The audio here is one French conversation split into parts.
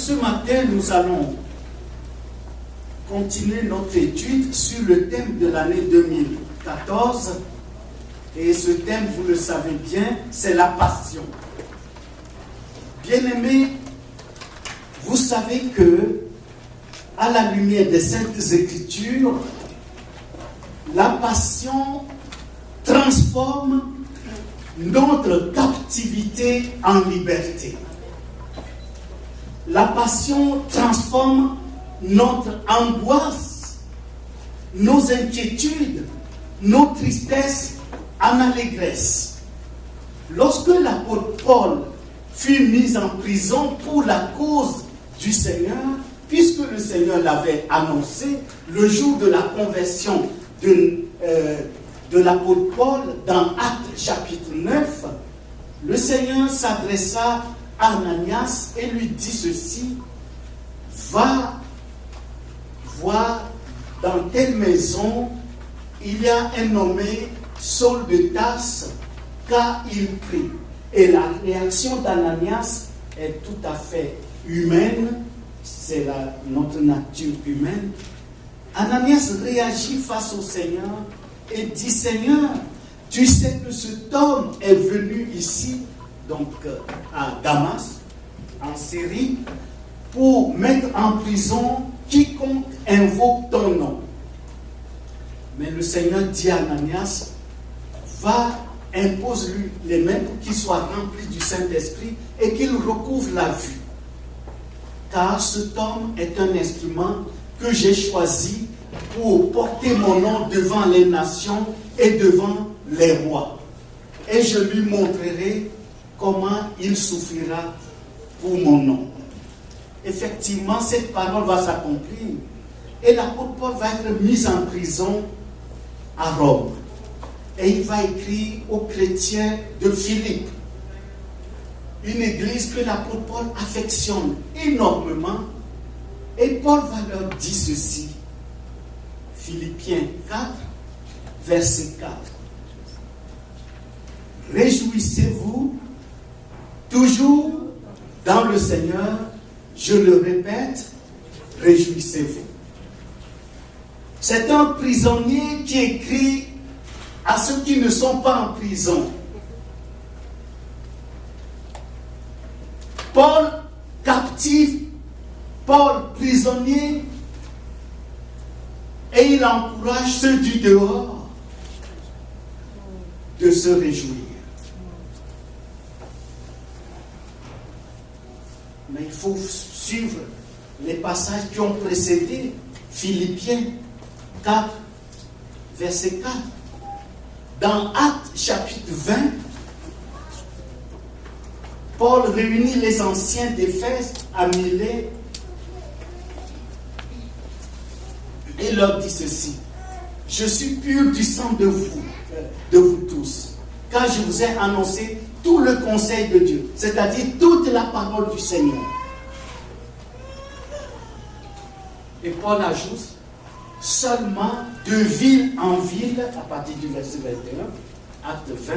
Ce matin, nous allons continuer notre étude sur le thème de l'année 2014. Et ce thème, vous le savez bien, c'est la passion. Bien-aimés, vous savez que, à la lumière des Saintes Écritures, la passion transforme notre captivité en liberté. La passion transforme notre angoisse, nos inquiétudes, nos tristesses en allégresse. Lorsque l'apôtre Paul fut mis en prison pour la cause du Seigneur, puisque le Seigneur l'avait annoncé, le jour de la conversion de l'apôtre Paul, dans Actes chapitre 9, le Seigneur s'adressa à Ananias et lui dit ceci: va voir dans telle maison, il y a un nommé Saul de Tarse, car il prie. Et la réaction d'Ananias est tout à fait humaine, c'est notre nature humaine. Ananias réagit face au Seigneur et dit: Seigneur, tu sais que cet homme est venu ici, donc à Damas, en Syrie, pour mettre en prison quiconque invoque ton nom. Mais le Seigneur dit à Ananias: va, impose-lui les mains pour qu'il soit rempli du Saint-Esprit et qu'il recouvre la vue. Car cet homme est un instrument que j'ai choisi pour porter mon nom devant les nations et devant les rois. Et je lui montrerai comment il souffrira pour mon nom. Effectivement, cette parole va s'accomplir. Et l'apôtre Paul va être mis en prison à Rome. Et il va écrire aux chrétiens de Philippe, une église que l'apôtre Paul affectionne énormément. Et Paul va leur dire ceci. Philippiens 4, verset 4. Réjouissez-vous toujours dans le Seigneur. Je le répète, réjouissez-vous. C'est un prisonnier qui écrit à ceux qui ne sont pas en prison. Paul captif, Paul prisonnier, et il encourage ceux du dehors de se réjouir. Mais il faut suivre les passages qui ont précédé Philippiens 4, verset 4. Dans Actes chapitre 20, Paul réunit les anciens d'Éphèse à Milet et leur dit ceci: je suis pur du sang de vous tous, car je vous ai annoncé tout le conseil de Dieu, c'est-à-dire toute la parole du Seigneur. Et Paul ajoute: seulement de ville en ville, à partir du verset 21, acte 20,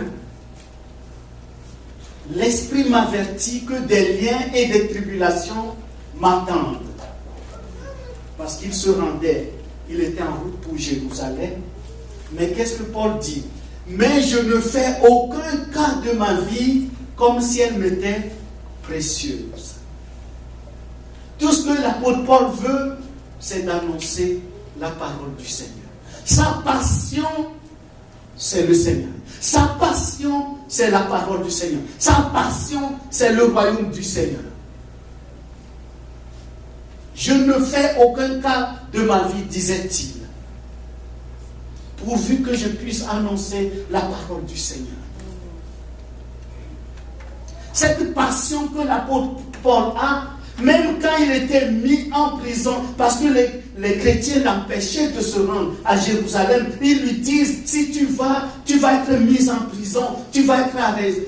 l'Esprit m'avertit que des liens et des tribulations m'attendent. Parce qu'il se rendait, il était en route pour Jérusalem. Mais qu'est-ce que Paul dit? Mais je ne fais aucun cas de ma vie comme si elle m'était précieuse. Tout ce que l'apôtre Paul veut, c'est d'annoncer la parole du Seigneur. Sa passion, c'est le Seigneur. Sa passion, c'est la parole du Seigneur. Sa passion, c'est le royaume du Seigneur. Je ne fais aucun cas de ma vie, disait-il, pourvu que je puisse annoncer la parole du Seigneur. Cette passion que l'apôtre Paul a, même quand il était mis en prison, parce que les chrétiens l'empêchaient de se rendre à Jérusalem, ils lui disent: si tu vas être mis en prison, tu vas être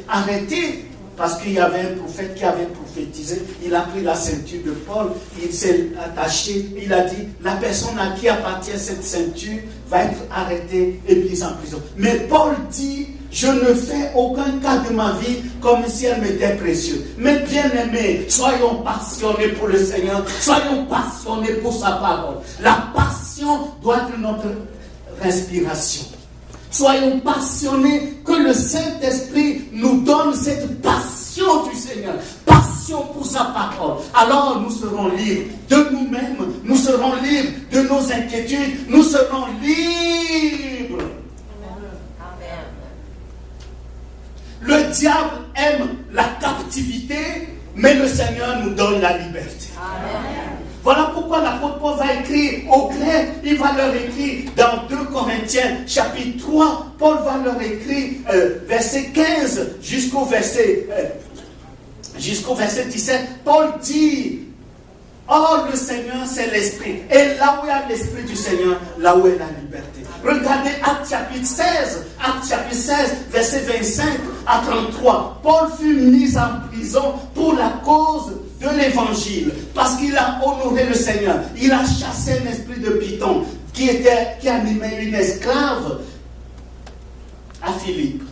arrêté. Parce qu'il y avait un prophète qui avait prophétisé, il a pris la ceinture de Paul, il s'est attaché, il a dit: la personne à qui appartient cette ceinture va être arrêtée et mise en prison. Mais Paul dit: je ne fais aucun cas de ma vie comme si elle m'était précieuse. Mais bien aimés, soyons passionnés pour le Seigneur, soyons passionnés pour sa parole. La passion doit être notre respiration. Soyons passionnés, que le Saint-Esprit nous donne cette passion du Seigneur, passion pour sa parole. Alors nous serons libres de nous-mêmes, nous serons libres de nos inquiétudes, nous serons libres. Amen. Le diable aime la captivité, mais le Seigneur nous donne la liberté. Amen. Voilà pourquoi l'apôtre Paul va écrire aux Grecs, il va leur écrire dans 2 Corinthiens chapitre 3, Paul va leur écrire verset 15 jusqu'au verset 17, Paul dit, or le Seigneur c'est l'Esprit, et là où il y a l'Esprit du Seigneur, là où est la liberté. Regardez Actes chapitre 16, verset 25 à 33, Paul fut mis en prison pour la cause de l'évangile, parce qu'il a honoré le Seigneur. Il a chassé un esprit de Python qui animait une esclave à Philippe.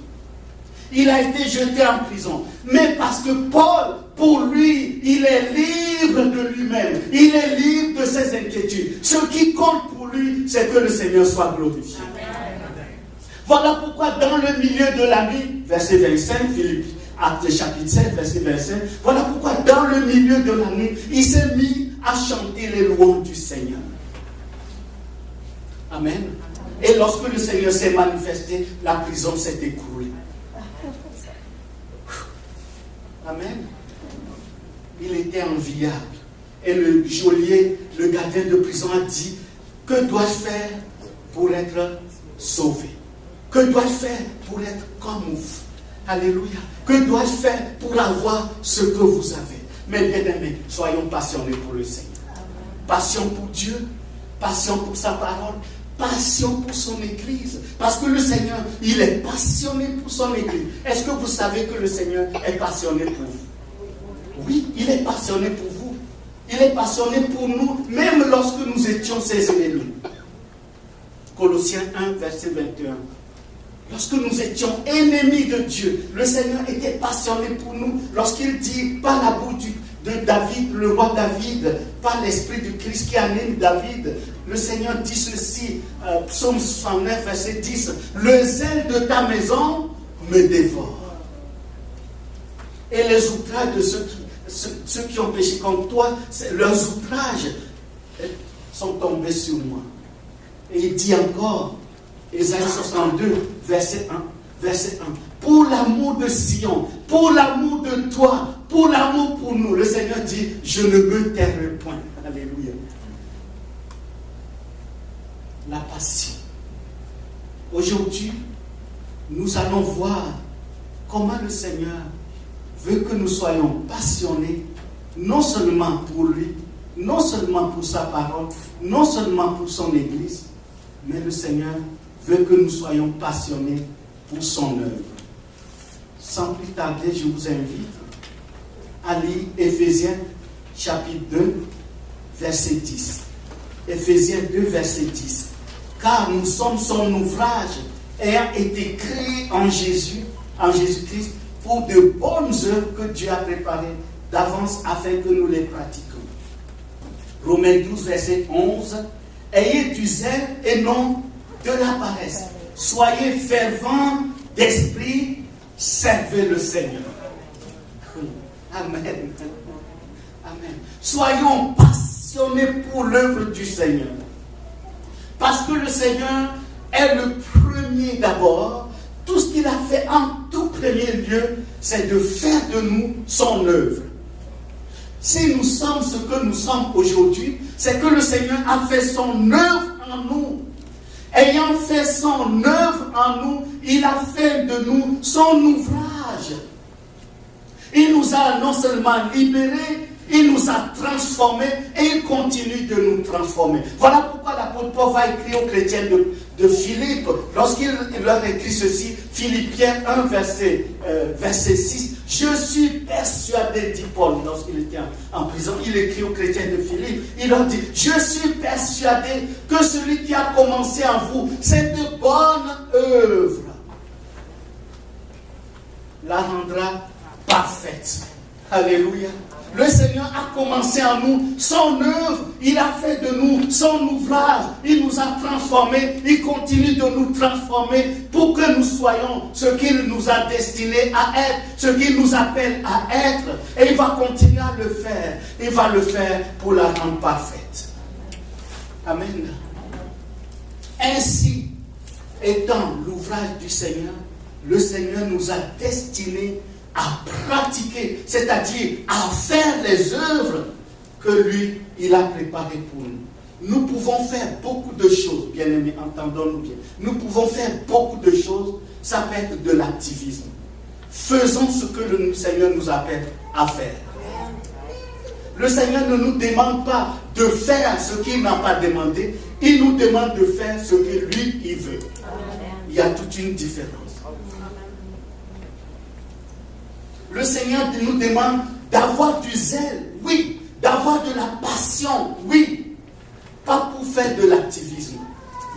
Il a été jeté en prison. Mais parce que Paul, pour lui, il est libre de lui-même. Il est libre de ses inquiétudes. Ce qui compte pour lui, c'est que le Seigneur soit glorifié. Amen. Voilà pourquoi dans le milieu de la nuit, verset 25, Philippe, Acte chapitre 7, verset 25, voilà pourquoi dans le milieu de la nuit, il s'est mis à chanter les louanges du Seigneur. Amen. Et lorsque le Seigneur s'est manifesté, la prison s'est écroulée. Amen. Il était enviable. Et le geôlier, le gardien de prison a dit, que dois-je faire pour être sauvé? Que dois-je faire pour être comme vous? Alléluia. Que dois-je faire pour avoir ce que vous avez? Mais bien aimés, soyons passionnés pour le Seigneur. Passion pour Dieu, passion pour sa parole, passion pour son Église. Parce que le Seigneur, il est passionné pour son Église. Est-ce que vous savez que le Seigneur est passionné pour vous? Oui, il est passionné pour vous. Il est passionné pour nous, même lorsque nous étions ses ennemis. Colossiens 1, verset 21. Lorsque nous étions ennemis de Dieu, le Seigneur était passionné pour nous. Lorsqu'il dit, par la bouche de David, le roi David, par l'esprit du Christ qui anime David, le Seigneur dit ceci, psaume 69, verset 10, le zèle de ta maison me dévore. Et les outrages de ceux qui ont péché contre toi, leurs outrages sont tombés sur moi. Et il dit encore, Ésaïe 62, verset 1, pour l'amour de Sion, pour l'amour de toi, pour l'amour pour nous, le Seigneur dit, je ne me tairai point. Alléluia. La passion. Aujourd'hui, nous allons voir comment le Seigneur veut que nous soyons passionnés, non seulement pour lui, non seulement pour sa parole, non seulement pour son Église, mais le Seigneur veut que nous soyons passionnés pour son œuvre. Sans plus tarder, je vous invite à lire Éphésiens chapitre 2, verset 10. Éphésiens 2, verset 10. Car nous sommes son ouvrage, ayant été créés en Jésus-Christ, pour de bonnes œuvres que Dieu a préparées d'avance afin que nous les pratiquions. Romains 12, verset 11. Ayez du zèle et non de la paresse. Soyez fervents d'esprit, servez le Seigneur. Amen. Amen. Soyons passionnés pour l'œuvre du Seigneur. Parce que le Seigneur est le premier d'abord. Tout ce qu'il a fait en tout premier lieu, c'est de faire de nous son œuvre. Si nous sommes ce que nous sommes aujourd'hui, c'est que le Seigneur a fait son œuvre en nous. Ayant fait son œuvre en nous, il a fait de nous son ouvrage. Il nous a non seulement libérés, il nous a transformés et il continue de nous transformer. Voilà pourquoi l'apôtre Paul va écrire aux chrétiens de Philippe, lorsqu'il leur écrit ceci, Philippiens 1, verset 6. Je suis persuadé, dit Paul, lorsqu'il était en prison, il écrit aux chrétiens de Philippe, il leur dit, je suis persuadé que celui qui a commencé en vous, cette bonne œuvre. la rendra parfaite. Alléluia. Le Seigneur a commencé en nous son œuvre, il a fait de nous son ouvrage, il nous a transformés, il continue de nous transformer pour que nous soyons ce qu'il nous a destinés à être, ce qu'il nous appelle à être, et il va continuer à le faire, il va le faire pour la rendre parfaite. Amen. Ainsi, étant l'ouvrage du Seigneur, le Seigneur nous a destinés à pratiquer, c'est-à-dire à faire les œuvres que lui, il a préparées pour nous. Nous pouvons faire beaucoup de choses, bien-aimés, entendons-nous bien. Nous pouvons faire beaucoup de choses, ça peut être de l'activisme. Faisons ce que le Seigneur nous appelle à faire. Le Seigneur ne nous demande pas de faire ce qu'il n'a pas demandé, il nous demande de faire ce que lui, il veut. Il y a toute une différence. Le Seigneur nous demande d'avoir du zèle, oui, d'avoir de la passion, oui, pas pour faire de l'activisme,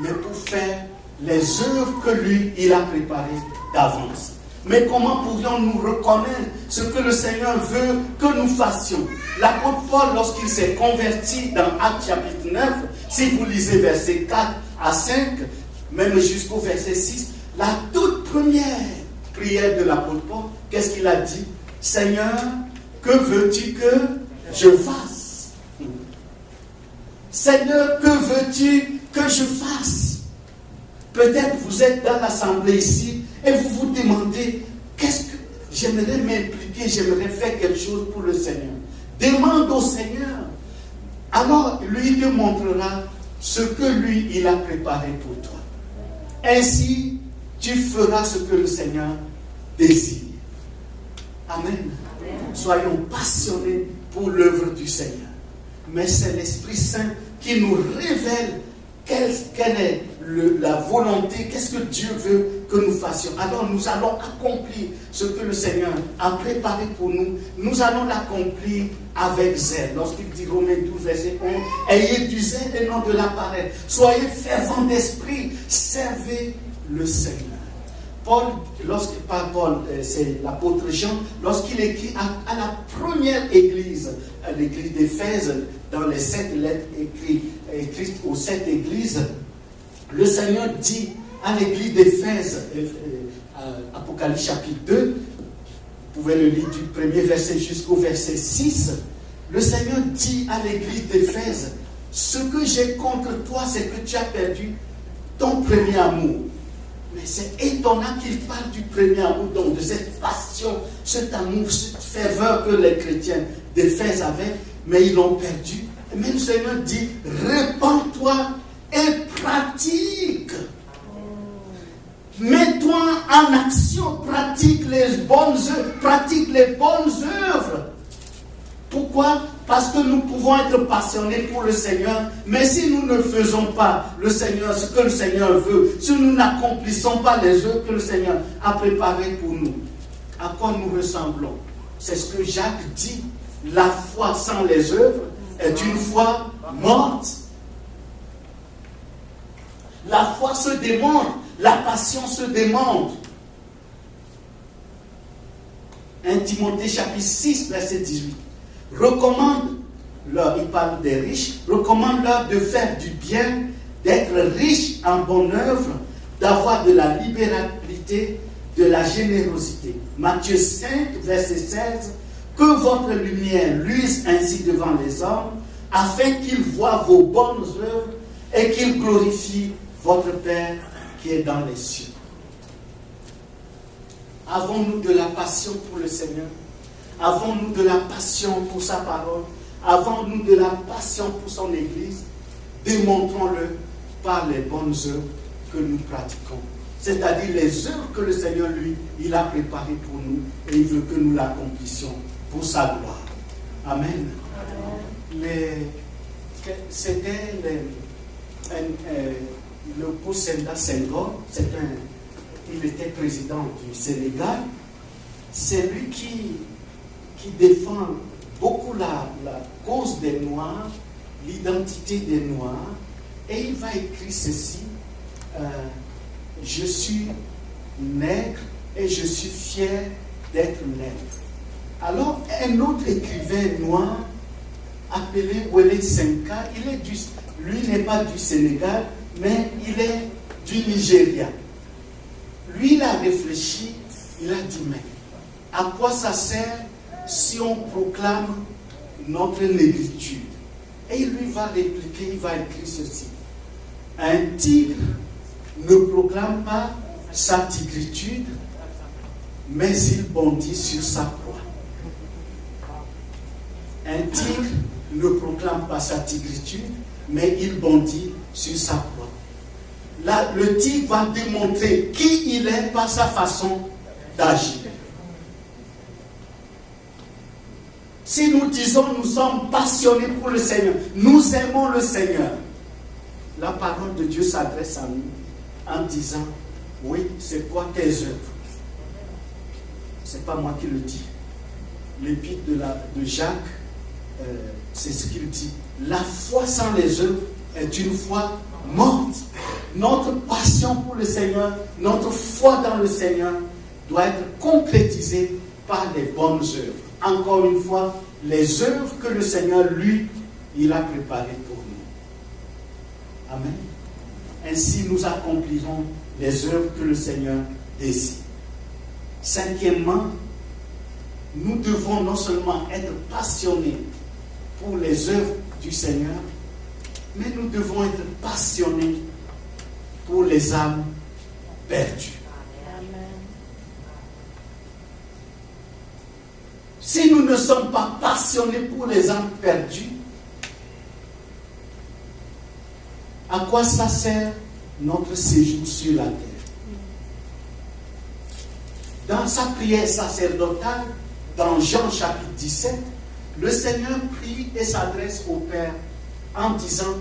mais pour faire les œuvres que lui, il a préparées d'avance. Mais comment pourrions-nous reconnaître ce que le Seigneur veut que nous fassions? L'apôtre Paul, lorsqu'il s'est converti dans Actes chapitre 9, si vous lisez versets 4 à 5, même jusqu'au verset 6, la toute première prière de l'apôtre Paul, qu'est-ce qu'il a dit? Seigneur, que veux-tu que je fasse? Seigneur, que veux-tu que je fasse? Peut-être vous êtes dans l'assemblée ici et vous vous demandez, qu'est-ce que j'aimerais m'impliquer, j'aimerais faire quelque chose pour le Seigneur. Demande au Seigneur. Alors, lui te montrera ce que lui, il a préparé pour toi. Ainsi, tu feras ce que le Seigneur désire. Amen. Soyons passionnés pour l'œuvre du Seigneur. Mais c'est l'Esprit Saint qui nous révèle quelle est la volonté, qu'est-ce que Dieu veut que nous fassions. Alors nous allons accomplir ce que le Seigneur a préparé pour nous. Nous allons l'accomplir avec zèle. Lorsqu'il dit Romains 12, verset 11, ayez du zèle et non de la paresse. Soyez fervents d'esprit, servez le Seigneur. Paul, c'est l'apôtre Jean, lorsqu'il écrit à la première église, à l'église d'Éphèse, dans les 7 lettres écrites aux 7 églises, le Seigneur dit à l'église d'Éphèse, Apocalypse chapitre 2, vous pouvez le lire du premier verset jusqu'au verset 6, le Seigneur dit à l'église d'Éphèse, ce que j'ai contre toi, c'est que tu as perdu ton premier amour. Mais c'est étonnant qu'il parle du premier amour, donc de cette passion, cet amour, cette ferveur que les chrétiens d'Éphèse avaient, mais ils l'ont perdu. Mais le Seigneur dit, répands-toi et pratique. Mets-toi en action, pratique les bonnes œuvres. Pourquoi? Parce que nous pouvons être passionnés pour le Seigneur, mais si nous ne faisons pas le Seigneur, ce que le Seigneur veut, si nous n'accomplissons pas les œuvres que le Seigneur a préparées pour nous, à quoi nous ressemblons? C'est ce que Jacques dit, la foi sans les œuvres est une foi morte. La foi se démontre, la passion se démontre. 1 Timothée chapitre 6, verset 18. Recommande-leur, il parle des riches, recommande-leur de faire du bien, d'être riches en bonne œuvre, d'avoir de la libéralité, de la générosité. Matthieu 5, verset 16. Que votre lumière luise ainsi devant les hommes, afin qu'ils voient vos bonnes œuvres et qu'ils glorifient votre Père qui est dans les cieux. Avons-nous de la passion pour le Seigneur? Avons-nous de la passion pour sa parole? Avons-nous de la passion pour son Église? Démontrons-le par les bonnes œuvres que nous pratiquons. C'est-à-dire les œuvres que le Seigneur, lui, il a préparées pour nous et il veut que nous l'accomplissions pour sa gloire. Amen. C'était le Poussenda Senghor, il était président du Sénégal. C'est lui qui défend beaucoup la cause des Noirs, l'identité des Noirs, et il va écrire ceci, je suis nègre et je suis fier d'être net. Alors, un autre écrivain noir, appelé Wele Senka, lui n'est pas du Sénégal, mais il est du Nigeria. Lui, il a réfléchi, il a dit, mais à quoi ça sert si on proclame notre négritude? Et il lui va répliquer, il va écrire ceci. Un tigre ne proclame pas sa tigritude, mais il bondit sur sa proie. Un tigre ne proclame pas sa tigritude, mais il bondit sur sa proie. Là, le tigre va démontrer qui il est par sa façon d'agir. Si nous disons nous sommes passionnés pour le Seigneur, nous aimons le Seigneur, la parole de Dieu s'adresse à nous en disant, oui, c'est quoi tes œuvres? Ce n'est pas moi qui le dis. L'épître de Jacques, c'est ce qu'il dit. La foi sans les œuvres est une foi morte. Notre passion pour le Seigneur, notre foi dans le Seigneur doit être concrétisée par les bonnes œuvres. Encore une fois, les œuvres que le Seigneur, lui, il a préparées pour nous. Amen. Ainsi, nous accomplirons les œuvres que le Seigneur désire. Cinquièmement, nous devons non seulement être passionnés pour les œuvres du Seigneur, mais nous devons être passionnés pour les âmes perdues. Si nous ne sommes pas passionnés pour les âmes perdues, à quoi ça sert notre séjour sur la terre? Dans sa prière sacerdotale, dans Jean chapitre 17, le Seigneur prie et s'adresse au Père en disant,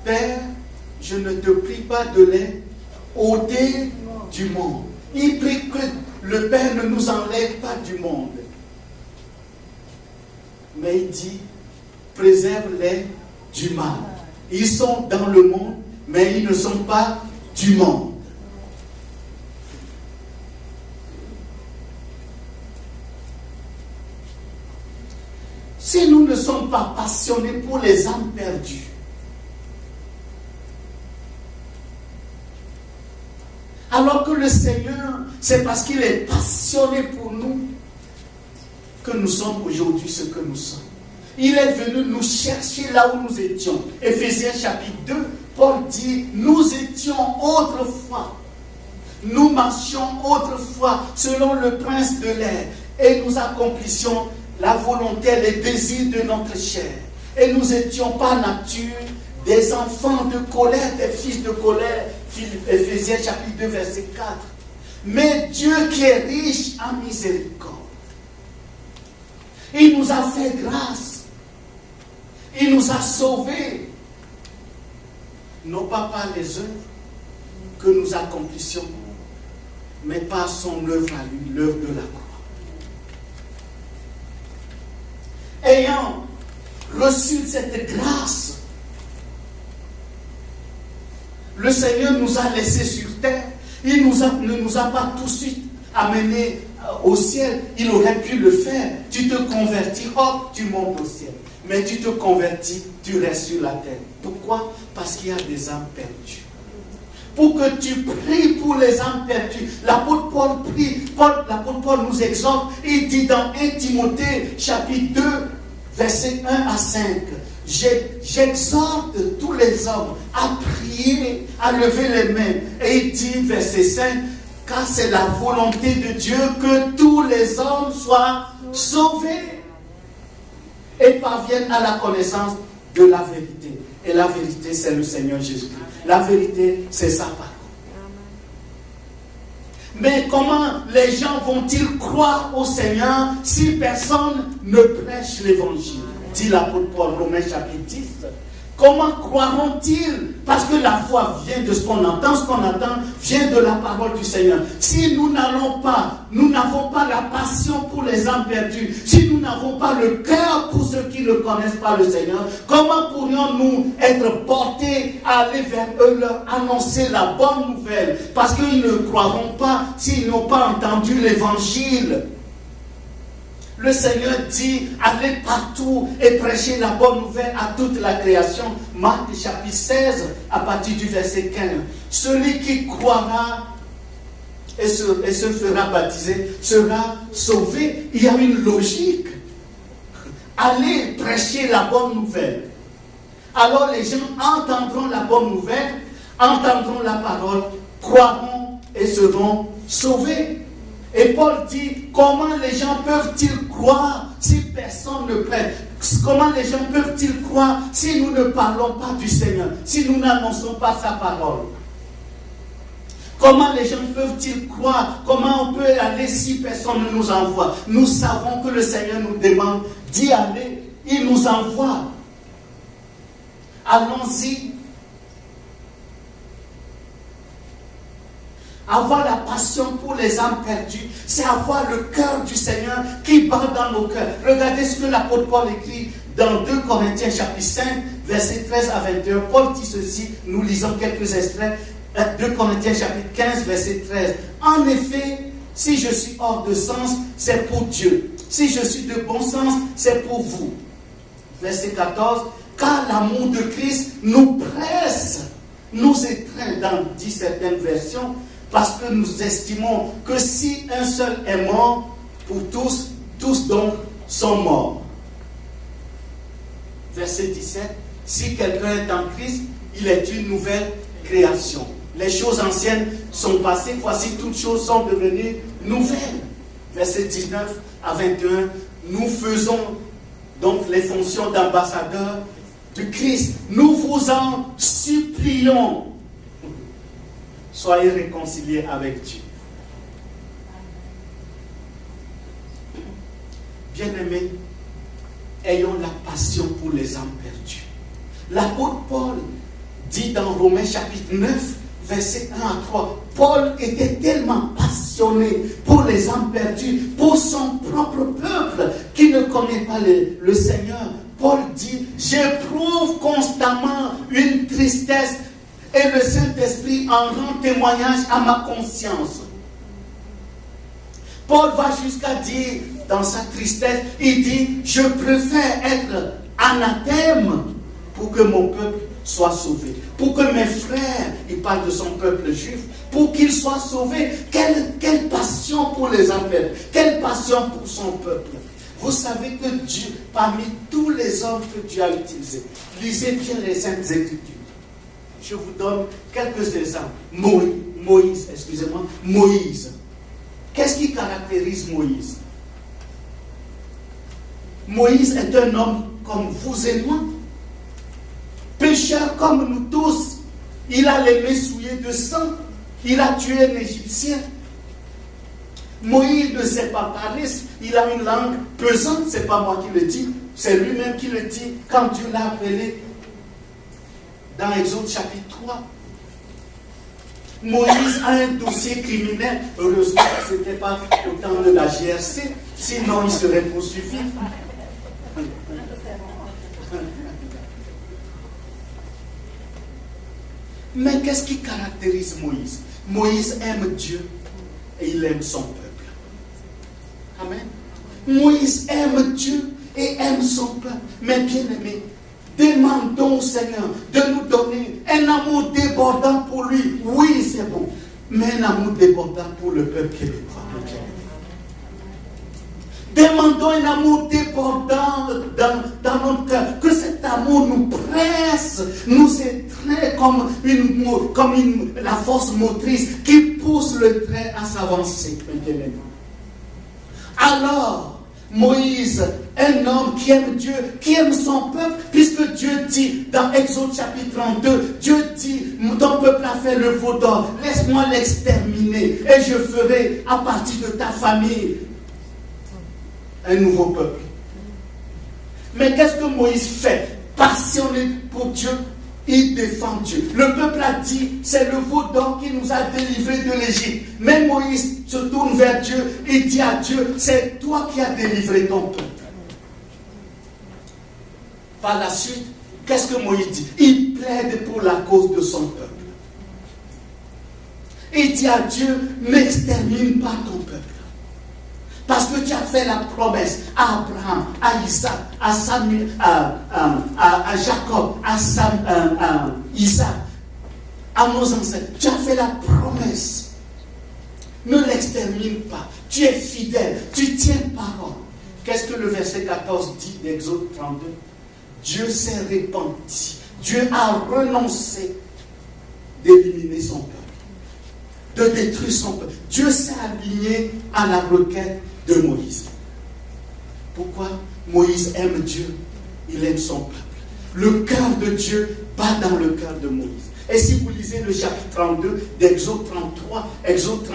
Père, je ne te prie pas de les ôter du monde. Il prie que le Père ne nous enlève pas du monde. Mais il dit, préserve-les du mal. Ils sont dans le monde, mais ils ne sont pas du monde. Si nous ne sommes pas passionnés pour les âmes perdues, alors que le Seigneur, c'est parce qu'il est passionné pour nous que nous sommes aujourd'hui ce que nous sommes. Il est venu nous chercher là où nous étions. Éphésiens chapitre 2, Paul dit, nous étions autrefois, nous marchions autrefois selon le prince de l'air et nous accomplissions la volonté, les désirs de notre chair. Et nous étions par nature des enfants de colère, des fils de colère. Éphésiens chapitre 2, verset 4. Mais Dieu qui est riche en miséricorde, il nous a fait grâce. Il nous a sauvés. Non pas par les œuvres que nous accomplissions, mais par son œuvre à lui, l'œuvre de la croix. Ayant reçu cette grâce, le Seigneur nous a laissés sur terre. Il ne nous a pas tout de suite amenés au ciel. Il aurait pu le faire. Tu te convertis, hop, tu montes au ciel. Mais tu te convertis, tu restes sur la terre. Pourquoi? Parce qu'il y a des âmes perdues. Pour que tu pries pour les âmes perdues. L'apôtre Paul prie. L'apôtre Paul nous exhorte. Il dit dans 1 Timothée chapitre 2, versets 1 à 5. J'exhorte tous les hommes à prier, à lever les mains. Et il dit, verset 5, car c'est la volonté de Dieu que tous les hommes soient sauvés et parviennent à la connaissance de la vérité. Et la vérité, c'est le Seigneur Jésus-Christ. La vérité, c'est sa parole. Mais comment les gens vont-ils croire au Seigneur si personne ne prêche l'évangile? Dit l'apôtre Paul, Romains chapitre 10. Comment croiront-ils? Parce que la foi vient de ce qu'on entend vient de la parole du Seigneur. Si nous n'avons pas la passion pour les âmes perdues, si nous n'avons pas le cœur pour ceux qui ne connaissent pas le Seigneur, comment pourrions-nous être portés à aller vers eux, leur annoncer la bonne nouvelle? Parce qu'ils ne croiront pas s'ils n'ont pas entendu l'évangile. Le Seigneur dit, allez partout et prêchez la bonne nouvelle à toute la création. Marc chapitre 16, à partir du verset 15. Celui qui croira et se fera baptiser sera sauvé. Il y a une logique. Allez prêcher la bonne nouvelle. Alors les gens entendront la bonne nouvelle, entendront la parole, croiront et seront sauvés. Et Paul dit, comment les gens peuvent-ils croire si personne ne prête? Comment les gens peuvent-ils croire si nous ne parlons pas du Seigneur, si nous n'annonçons pas sa parole? Comment les gens peuvent-ils croire? Comment on peut aller si personne ne nous envoie? Nous savons que le Seigneur nous demande d'y aller. Il nous envoie. Allons-y. Avoir la passion pour les âmes perdues, c'est avoir le cœur du Seigneur qui bat dans nos cœurs. Regardez ce que l'apôtre Paul écrit dans 2 Corinthiens chapitre 5, versets 13 à 21. Paul dit ceci, nous lisons quelques extraits. 2 Corinthiens chapitre 15, verset 13. En effet, si je suis hors de sens, c'est pour Dieu. Si je suis de bon sens, c'est pour vous. Verset 14. Car l'amour de Christ nous presse, nous étreint dans 10 certaines versions, parce que nous estimons que si un seul est mort pour tous, tous donc sont morts. Verset 17. Si quelqu'un est en Christ, il est une nouvelle création. Les choses anciennes sont passées, voici toutes choses sont devenues nouvelles. Verset 19 à 21. Nous faisons donc les fonctions d'ambassadeurs du Christ. Nous vous en supplions. Soyez réconciliés avec Dieu. Bien-aimés, ayons la passion pour les âmes perdues. L'apôtre Paul dit dans Romains chapitre 9, verset 1 à 3, Paul était tellement passionné pour les âmes perdues, pour son propre peuple qui ne connaît pas le Seigneur. Paul dit, j'éprouve constamment une tristesse et le Saint-Esprit en rend témoignage à ma conscience. Paul va jusqu'à dire, dans sa tristesse, il dit, je préfère être anathème pour que mon peuple soit sauvé. Pour que mes frères, il parle de son peuple juif, pour qu'il soit sauvé. Quelle passion pour les âmes perdues, quelle passion pour son peuple. Vous savez que Dieu, parmi tous les hommes que Dieu a utilisés, lisez bien les Saintes Écritures. Je vous donne quelques exemples. Moïse. Qu'est-ce qui caractérise Moïse? Moïse est un homme comme vous et moi. Pécheur comme nous tous. Il a les mains souillées de sang. Il a tué un Égyptien. Moïse ne sait pas parler. Il a une langue pesante. Ce n'est pas moi qui le dis. C'est lui-même qui le dit quand Dieu l'a appelé dans Exode chapitre 3. Moïse a un dossier criminel. Heureusement que ce n'était pas au temps de la GRC. Sinon, il serait poursuivi. Mais qu'est-ce qui caractérise Moïse? Moïse aime Dieu et il aime son peuple. Amen. Moïse aime Dieu et aime son peuple. Mais bien aimé, demandons au Seigneur de nous donner un amour débordant pour lui. Oui, c'est bon. Mais un amour débordant pour le peuple québécois. Demandons un amour débordant dans notre cœur. Que cet amour nous presse, nous étreint comme la force motrice qui pousse le train à s'avancer. Alors, Moïse, un homme qui aime Dieu, qui aime son peuple, puisque Dieu dit dans Exode chapitre 32, Dieu dit, ton peuple a fait le veau d'or, laisse-moi l'exterminer et je ferai à partir de ta famille un nouveau peuple. Mais qu'est-ce que Moïse fait? Passionné pour Dieu, il défend Dieu. Le peuple a dit, c'est le veau d'or qui nous a délivrés de l'Égypte. Mais Moïse se tourne vers Dieu et dit à Dieu, c'est toi qui as délivré ton peuple. Par la suite, qu'est-ce que Moïse dit? Il plaide pour la cause de son peuple. Il dit à Dieu, n'extermine pas ton peuple. Parce que tu as fait la promesse à Abraham, à Isaac, à Samuel, à Jacob, à Isaac, à nos ancêtres. Tu as fait la promesse. Ne l'extermine pas. Tu es fidèle. Tu tiens parole. Qu'est-ce que le verset 14 dit d'Exode 32? Dieu s'est repenti. Dieu a renoncé d'éliminer son peuple, de détruire son peuple. Dieu s'est aligné à la requête de Moïse. Pourquoi? Moïse aime Dieu, il aime son peuple. Le cœur de Dieu bat dans le cœur de Moïse. Et si vous lisez le chapitre 32 d'Exode 33, Exode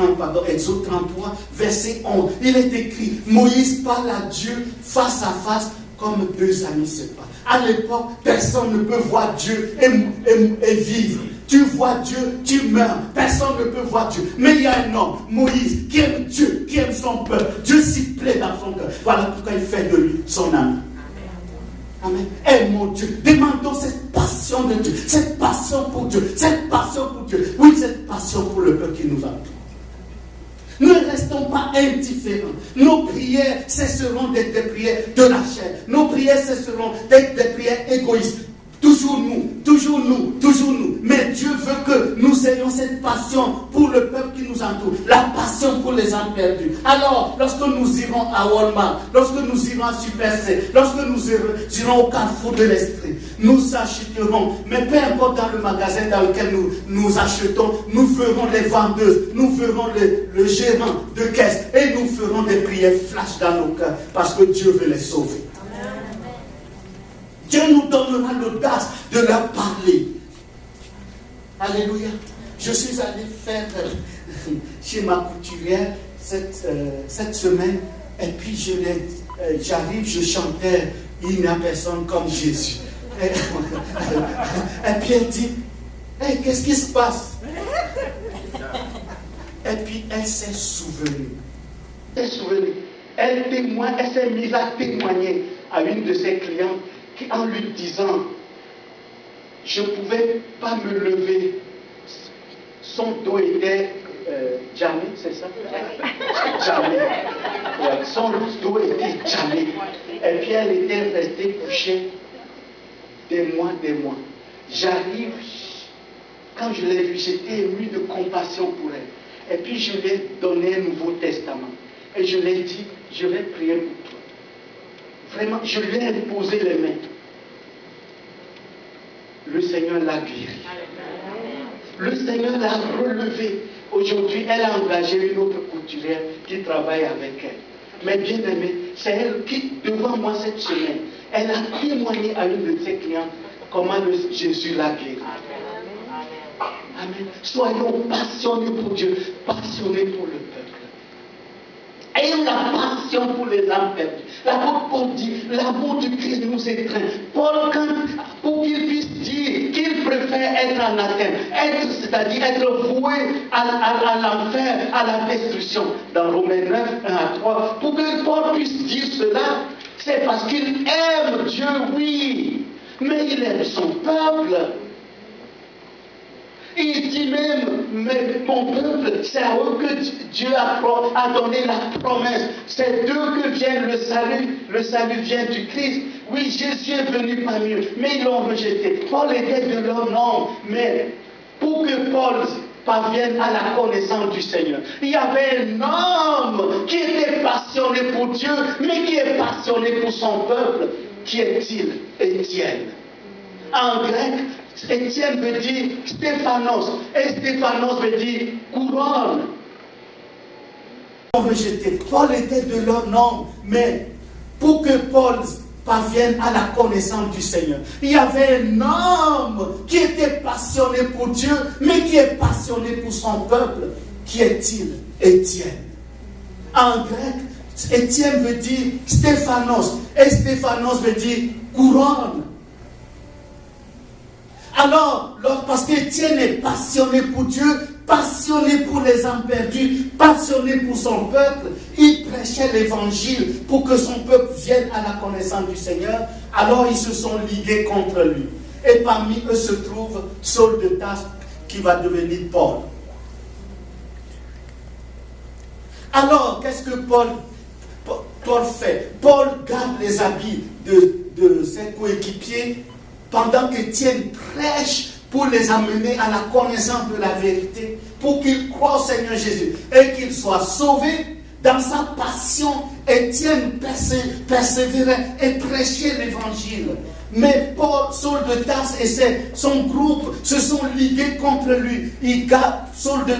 33, verset 11, il est écrit, Moïse parle à Dieu face à face comme deux amis se parlent. À l'époque, personne ne peut voir Dieu et vivre. Tu vois Dieu, tu meurs. Personne ne peut voir Dieu. Mais il y a un homme, Moïse, qui aime Dieu, qui aime son peuple. Dieu s'y plaît dans son cœur. Voilà pourquoi il fait de lui son ami. Amen. Eh mon Dieu, demandons cette passion de Dieu, cette passion pour Dieu, cette passion pour Dieu. Oui, cette passion pour le peuple qui nous entoure. Ne restons pas indifférents. Nos prières cesseront d'être des prières de la chair. Nos prières cesseront d'être des prières égoïstes. Toujours nous, toujours nous, toujours nous. Mais Dieu veut que nous ayons cette passion pour le peuple qui nous entoure. La passion pour les âmes perdues. Alors, lorsque nous irons à Walmart, lorsque nous irons à Super C, lorsque nous irons au carrefour de l'esprit, nous achèterons. Mais peu importe dans le magasin dans lequel nous achetons, nous ferons les vendeuses, nous ferons le gérant de caisse et nous ferons des prières flash dans nos cœurs parce que Dieu veut les sauver. Dieu nous donnera l'audace de leur parler. Alléluia. Je suis allé faire chez ma couturière cette semaine. Et puis j'arrive, je chantais « Il n'y a personne comme Jésus ». Et puis elle dit « Hey, qu'est-ce qui se passe ?» Et puis elle s'est souvenue. Elle s'est mise à témoigner à une de ses clientes en lui disant, je ne pouvais pas me lever. Son dos était jamais, c'est ça? Jamais. Ouais, son dos était jamais. Et puis elle était restée couchée des mois. J'arrive, quand je l'ai vue, j'étais ému de compassion pour elle. Et puis je lui ai donné un Nouveau Testament. Et je lui ai dit, je vais prier pour toi. Vraiment, je lui ai imposé les mains. Le Seigneur l'a guéri. Le Seigneur l'a relevé. Aujourd'hui, elle a engagé une autre couturière qui travaille avec elle. Mais bien aimé, c'est elle qui, devant moi cette semaine, elle a témoigné à une de ses clientes comment Jésus l'a guéri. Amen. Soyons passionnés pour Dieu, passionnés pour le peuple. Ayons la passion pour les âmes perdues. L'apôtre Paul dit, l'amour du Christ nous étreint. Paul, pour qu'il puisse dire qu'il préfère être anathème, c'est-à-dire être voué à l'enfer, à la destruction. Dans Romains 9, 1 à 3, pour que Paul puisse dire cela, c'est parce qu'il aime Dieu, oui, mais il aime son peuple. Il dit même, mais mon peuple, c'est à eux que Dieu a donné la promesse. C'est d'eux que vient le salut. Le salut vient du Christ. Oui, Jésus est venu parmi eux, mais ils l'ont rejeté. Paul était de leur nom, mais pour que Paul parvienne à la connaissance du Seigneur, il y avait un homme qui était passionné pour Dieu, mais qui est passionné pour son peuple. Qui est-il? Étienne. En grec, Étienne veut dire Stéphanos. Et Stéphanos veut dire couronne. Paul était de leur nom, mais pour que Paul parvienne à la connaissance du Seigneur, il y avait un homme qui était passionné pour Dieu, mais qui est passionné pour son peuple. Qui est-il? Étienne. En grec, Étienne veut dire Stéphanos. Et Stéphanos veut dire couronne. Alors, parce qu'Étienne est passionné pour Dieu, passionné pour les âmes perdues, passionné pour son peuple, il prêchait l'évangile pour que son peuple vienne à la connaissance du Seigneur. Alors, ils se sont ligués contre lui. Et parmi eux se trouve Saul de Tarse, qui va devenir Paul. Alors, qu'est-ce que Paul Paul fait? Paul garde les habits de ses coéquipiers pendant qu'Étienne prêche pour les amener à la connaissance de la vérité, pour qu'ils croient au Seigneur Jésus et qu'ils soient sauvés. Dans sa passion, Étienne persévérait et prêchait l'évangile. Mais Paul, Saul de Tarse et son groupe se sont ligués contre lui. Saul de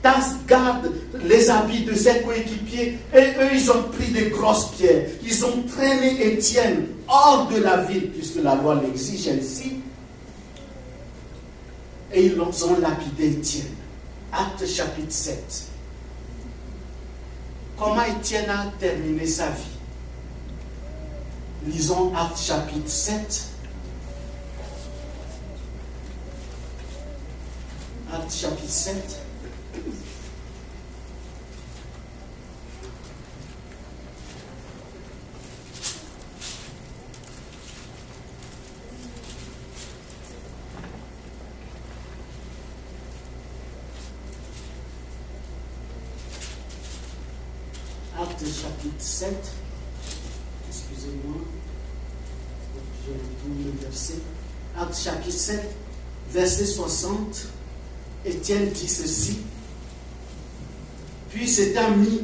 Tarse garde les habits de ses coéquipiers et eux, ils ont pris des grosses pierres. Ils ont traîné Étienne hors de la ville, puisque la loi l'exige ainsi. Et ils ont lapidé Étienne. Acte chapitre 7. Comment Étienne a terminé sa vie? Lisons Acte chapitre 7. Acte chapitre 7. Acte chapitre 7. Excusez-moi. Je retourne le verset. Acte chapitre 7, verset 60. Étienne dit ceci. Puis s'étant mis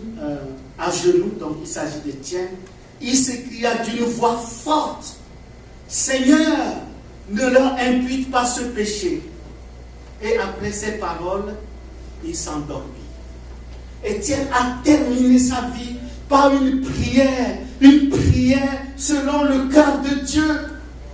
à genoux, donc il s'agit d'Étienne, il s'écria d'une voix forte: Seigneur, ne leur impute pas ce péché. Et après ces paroles, il s'endormit. Étienne a terminé sa vie par une prière selon le cœur de Dieu.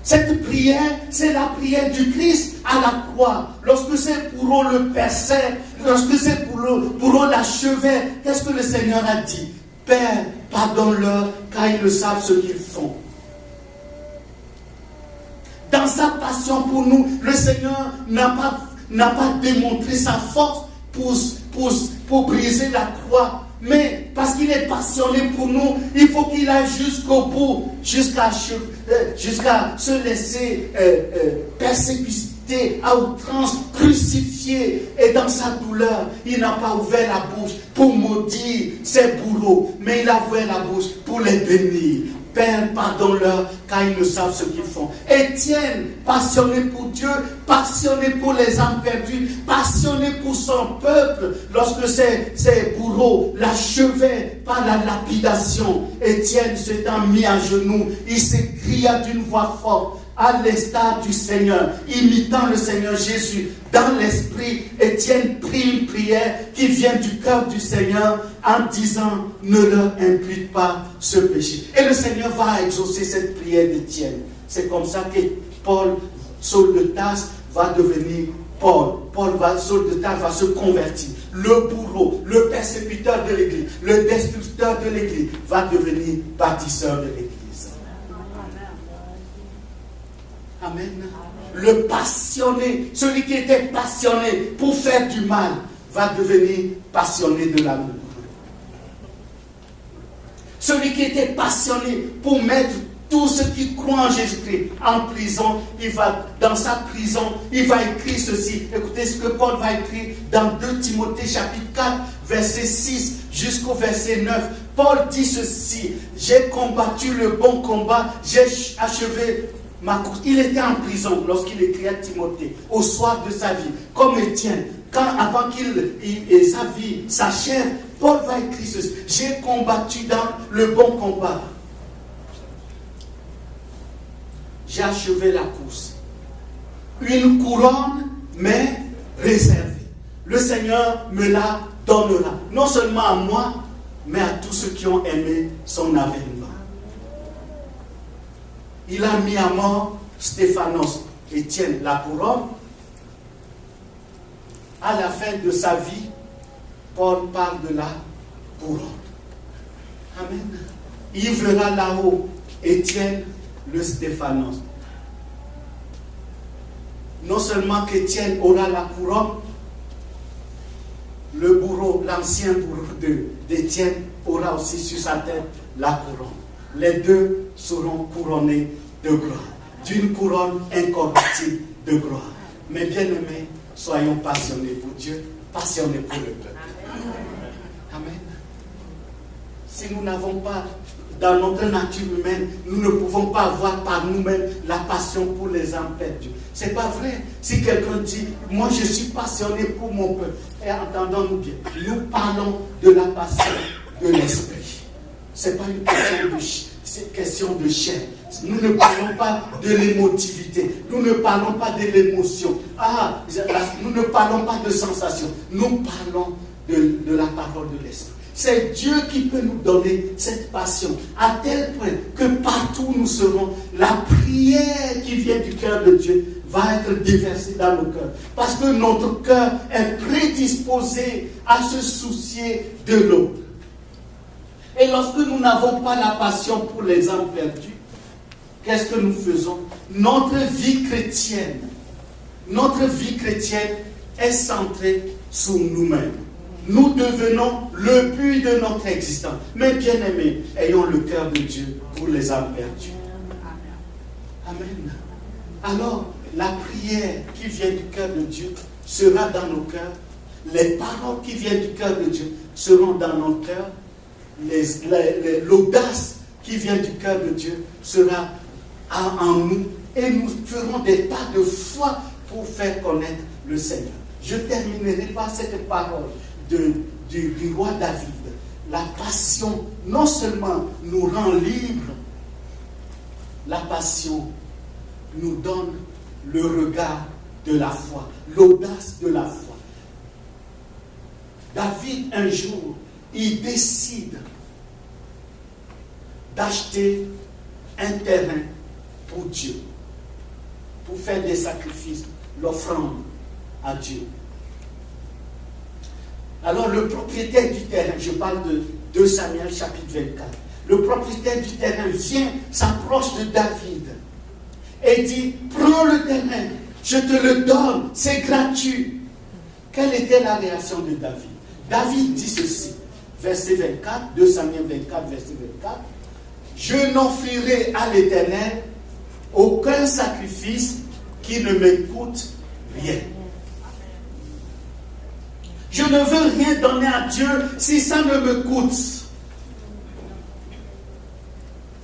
Cette prière, c'est la prière du Christ à la croix. Lorsque ses bourreaux le perçaient, lorsque ses bourreaux l'achevaient, qu'est-ce que le Seigneur a dit? Père, pardonne-leur, car ils ne savent ce qu'ils font. Dans sa passion pour nous, le Seigneur n'a pas démontré sa force pour briser la croix. Mais parce qu'il est passionné pour nous, il faut qu'il aille jusqu'au bout, jusqu'à se laisser persécuter à outrance, crucifié. Et dans sa douleur, il n'a pas ouvert la bouche pour maudire ses bourreaux, mais il a ouvert la bouche pour les bénir. Père, pardonne-leur, car ils ne savent ce qu'ils font. Étienne, passionné pour Dieu, passionné pour les âmes perdues, passionné pour son peuple, lorsque ses bourreaux l'achevaient par la lapidation, Étienne s'étant mis à genoux, il s'écria d'une voix forte, à l'instar du Seigneur, imitant le Seigneur Jésus. Dans l'esprit, Étienne prie une prière qui vient du cœur du Seigneur en disant: ne leur impute pas ce péché. Et le Seigneur va exaucer cette prière d'Étienne. C'est comme ça que Saul de Tarse va devenir Paul. Saul de Tarse va se convertir. Le bourreau, le persécuteur de l'Église, le destructeur de l'Église va devenir bâtisseur de l'Église. Amen. Le passionné, celui qui était passionné pour faire du mal, va devenir passionné de l'amour. Celui qui était passionné pour mettre tous ceux qui croient en Jésus-Christ en prison, dans sa prison, il va écrire ceci. Écoutez ce que Paul va écrire dans 2 Timothée chapitre 4, verset 6 jusqu'au verset 9. Paul dit ceci: j'ai combattu le bon combat, j'ai achevé ma course. Il était en prison lorsqu'il écrit à Timothée, au soir de sa vie, comme Étienne. Avant sa vie s'achève, Paul va écrire ceci: j'ai combattu dans le bon combat. J'ai achevé la course. Une couronne m'est réservée. Le Seigneur me la donnera. Non seulement à moi, mais à tous ceux qui ont aimé son avènement. Il a mis à mort Stéphanos, Étienne, la couronne. À la fin de sa vie, Paul parle de la couronne. Amen. Il verra là-haut Étienne, le Stéphanos. Non seulement qu'Étienne aura la couronne, le bourreau, l'ancien bourreau d'Étienne aura aussi sur sa tête la couronne. Les deux seront couronnés de gloire, d'une couronne incorruptible de gloire. Mais bien aimés, soyons passionnés pour Dieu, passionnés pour le peuple. Amen. si nous n'avons pas, dans notre nature humaine, nous ne pouvons pas avoir par nous-mêmes la passion pour les âmes perdues. C'est pas vrai. Si quelqu'un dit, moi je suis passionné pour mon peuple, et entendons-nous bien, nous parlons de la passion de l'esprit. Ce n'est pas une question de chair. Nous ne parlons pas de l'émotivité. Nous ne parlons pas de l'émotion. Nous ne parlons pas de sensation. Nous parlons de la parole de l'esprit. C'est Dieu qui peut nous donner cette passion, à tel point que partout où nous serons, la prière qui vient du cœur de Dieu va être déversée dans nos cœurs. Parce que notre cœur est prédisposé à se soucier de l'autre. Et lorsque nous n'avons pas la passion pour les âmes perdues, qu'est-ce que nous faisons? Notre vie chrétienne est centrée sur nous-mêmes. Nous devenons le but de notre existence. Mais bien aimés, ayons le cœur de Dieu pour les âmes perdues. Amen. Alors, la prière qui vient du cœur de Dieu sera dans nos cœurs. Les paroles qui viennent du cœur de Dieu seront dans nos cœurs. L'audace qui vient du cœur de Dieu sera en nous. Et nous ferons des pas de foi pour faire connaître le Seigneur. Je terminerai par cette parole du roi David. La passion non seulement nous rend libres, la passion nous donne le regard de la foi, l'audace de la foi. David, un jour, il décide d'acheter un terrain pour Dieu, pour faire des sacrifices, l'offrande à Dieu. Alors le propriétaire du terrain, je parle de 2 Samuel chapitre 24, le propriétaire du terrain vient, s'approche de David et dit, prends le terrain, je te le donne, c'est gratuit. Quelle était la réaction de David? David dit ceci, verset 24, 2 Samuel 24, verset 24, je n'offrirai à l'Éternel aucun sacrifice qui ne me coûte rien. Je ne veux rien donner à Dieu si ça ne me coûte.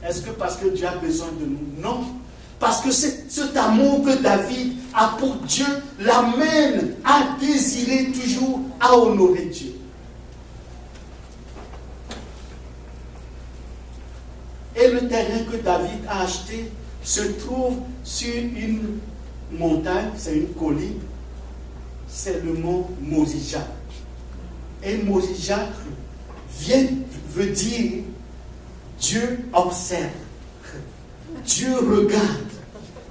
Est-ce que parce que Dieu a besoin de nous? Non. Parce que cet amour que David a pour Dieu l'amène à désirer toujours à honorer Dieu. Et le terrain que David a acheté se trouve sur une montagne, c'est une colline, c'est le mont Moriah. Et Moriah veut dire Dieu observe, Dieu regarde.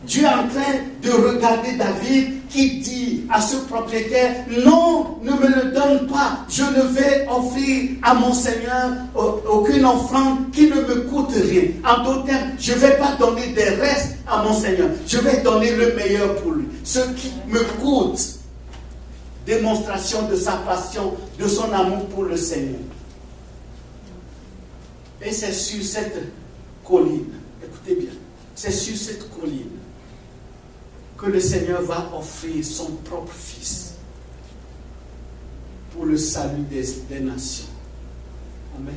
Dieu est en train de regarder David qui dit à ce propriétaire, non, ne me le donne pas, je ne vais offrir à mon Seigneur aucune offrande qui ne me coûte rien. En d'autres termes, je ne vais pas donner des restes à mon Seigneur, je vais donner le meilleur pour lui. Ce qui me coûte, démonstration de sa passion, de son amour pour le Seigneur. Et c'est sur cette colline, écoutez bien, c'est sur cette colline que le Seigneur va offrir son propre Fils pour le salut des nations. Amen.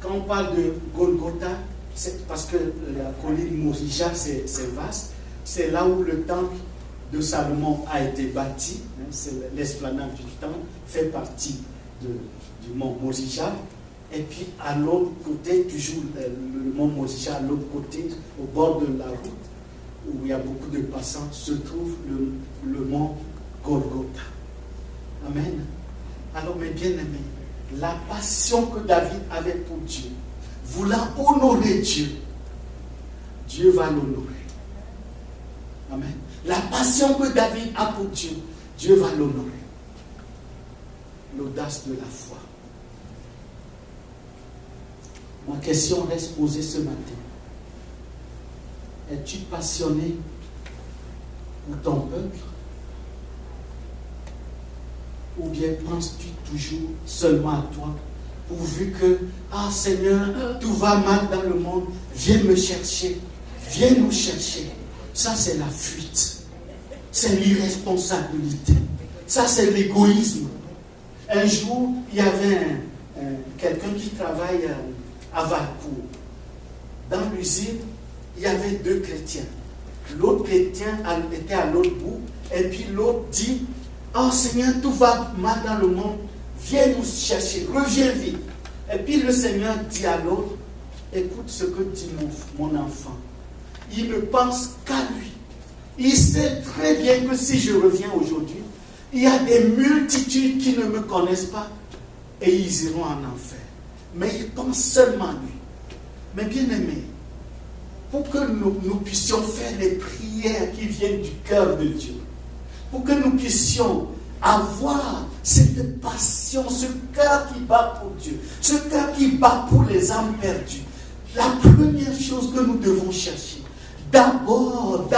Quand on parle de Golgotha, c'est parce que la colline Moriah, c'est vaste, c'est là où le temple de Salomon a été bâti, c'est l'esplanade du temple, fait partie du mont Moriah. Et puis à l'autre côté, toujours le mont Moriah, à l'autre côté, au bord de la route, où il y a beaucoup de passants, se trouve le mont Golgotha. Amen. Alors mes bien-aimés, la passion que David avait pour Dieu, voulant honorer Dieu, Dieu va l'honorer. Amen. La passion que David a pour Dieu, Dieu va l'honorer. L'audace de la foi. Ma question reste posée ce matin. Es-tu passionné pour ton peuple? Ou bien penses-tu toujours seulement à toi? Pourvu que, Seigneur, tout va mal dans le monde, viens me chercher, viens nous chercher. Ça, c'est la fuite. C'est l'irresponsabilité. Ça, c'est l'égoïsme. Un jour, il y avait quelqu'un qui travaille à Valcourt. Dans l'usine, il y avait 2 chrétiens. L'autre chrétien était à l'autre bout, et puis l'autre dit, oh Seigneur, tout va mal dans le monde, viens nous chercher, reviens vite. Et puis le Seigneur dit à l'autre, écoute ce que dit mon enfant. Il ne pense qu'à lui. Il sait très bien que si je reviens aujourd'hui, il y a des multitudes qui ne me connaissent pas et ils iront en enfer. Mais il pense seulement à lui. Mais bien aimé, pour que nous puissions faire les prières qui viennent du cœur de Dieu, pour que nous puissions avoir cette passion, ce cœur qui bat pour Dieu, ce cœur qui bat pour les âmes perdues, la première chose que nous devons chercher, d'abord,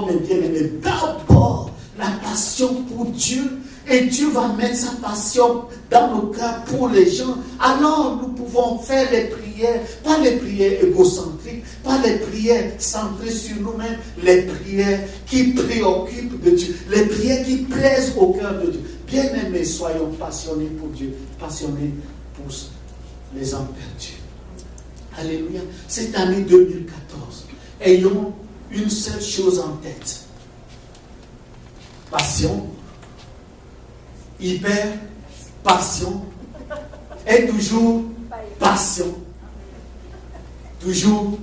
mes bien-aimés, d'abord la passion pour Dieu. Et Dieu va mettre sa passion dans nos cœurs pour les gens. Alors nous pouvons faire les prières, pas les prières égocentriques, pas les prières centrées sur nous-mêmes, les prières qui préoccupent de Dieu, les prières qui plaisent au cœur de Dieu. Bien-aimés, soyons passionnés pour Dieu, passionnés pour les âmes perdues. Alléluia. Cette année 2014, ayons une seule chose en tête. Passion, hyper, passion, et toujours passion. Toujours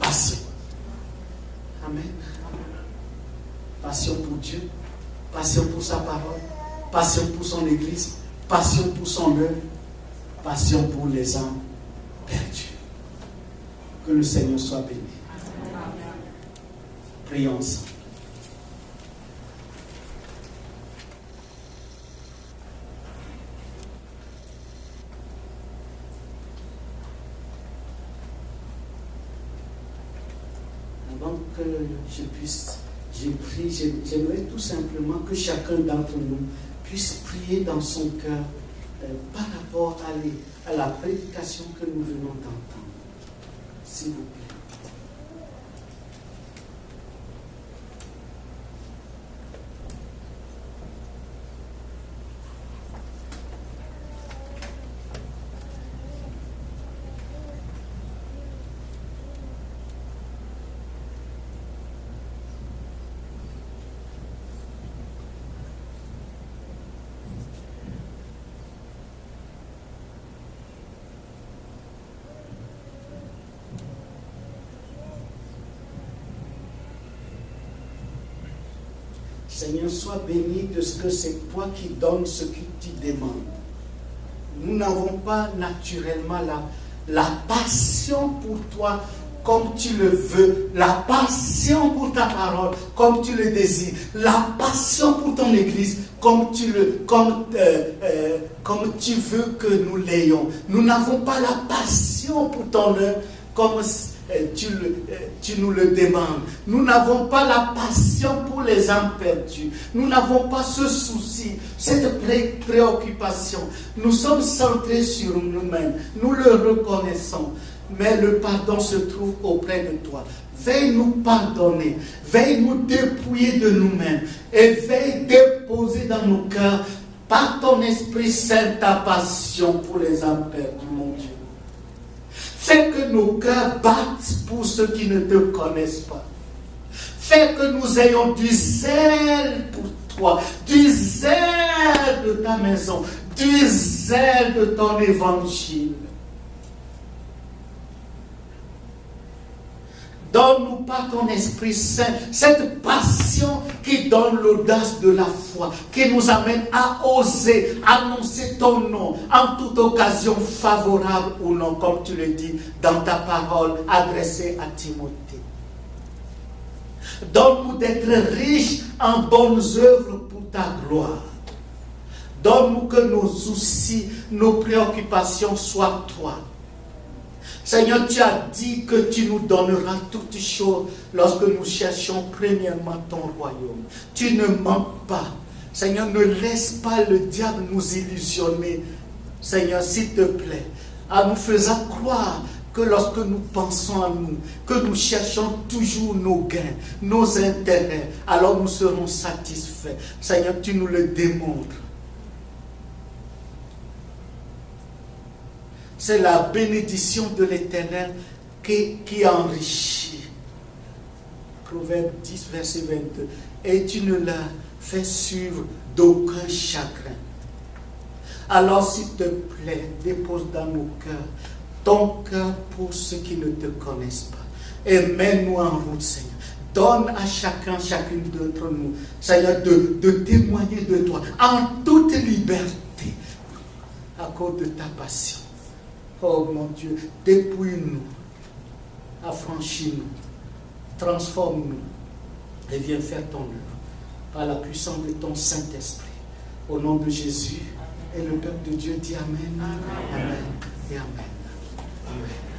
passion. Amen. Passion pour Dieu, passion pour sa parole, passion pour son Église, passion pour son œuvre, passion pour les âmes perdues. Que le Seigneur soit béni. Prions ensemble. Avant que j'aimerais tout simplement que chacun d'entre nous puisse prier dans son cœur par rapport à la prédication que nous venons d'entendre. S'il vous plaît. Seigneur, sois béni de ce que c'est toi qui donnes ce que tu demandes. Nous n'avons pas naturellement la passion pour toi comme tu le veux, la passion pour ta parole comme tu le désires, la passion pour ton Église comme tu veux que nous l'ayons. Nous n'avons pas la passion pour ton œuvre comme tu nous le demandes. Nous n'avons pas la passion pour les âmes perdues. Nous n'avons pas ce souci, cette préoccupation. Nous sommes centrés sur nous-mêmes. Nous le reconnaissons. Mais le pardon se trouve auprès de toi. Veuille nous pardonner. Veuille nous dépouiller de nous-mêmes. Et veuille déposer dans nos cœurs, par ton Esprit Saint, ta passion pour les âmes perdues, mon Dieu. Fais que nos cœurs battent pour ceux qui ne te connaissent pas. Fais que nous ayons du zèle pour toi, du zèle de ta maison, du zèle de ton évangile. Donne-nous par ton Esprit Saint cette passion qui donne l'audace de la foi, qui nous amène à oser annoncer ton nom en toute occasion favorable ou non, comme tu le dis dans ta parole adressée à Timothée. Donne-nous d'être riches en bonnes œuvres pour ta gloire. Donne-nous que nos soucis, nos préoccupations soient toi. Seigneur, tu as dit que tu nous donneras toutes choses lorsque nous cherchons premièrement ton royaume. Tu ne manques pas. Seigneur, ne laisse pas le diable nous illusionner. Seigneur, s'il te plaît, en nous faisant croire que lorsque nous pensons à nous, que nous cherchons toujours nos gains, nos intérêts, alors nous serons satisfaits. Seigneur, tu nous le démontres. C'est la bénédiction de l'Éternel qui enrichit. Proverbe 10, verset 22. Et tu ne l'as fait suivre d'aucun chagrin. Alors, s'il te plaît, dépose dans nos cœurs ton cœur pour ceux qui ne te connaissent pas. Et mets-nous en route, Seigneur. Donne à chacune d'entre nous, Seigneur, de témoigner de toi en toute liberté à cause de ta passion. Oh mon Dieu, dépouille-nous, affranchis-nous, transforme-nous et viens faire ton œuvre par la puissance de ton Saint-Esprit. Au nom de Jésus, et le peuple de Dieu dit Amen, Amen, Amen et Amen. Amen.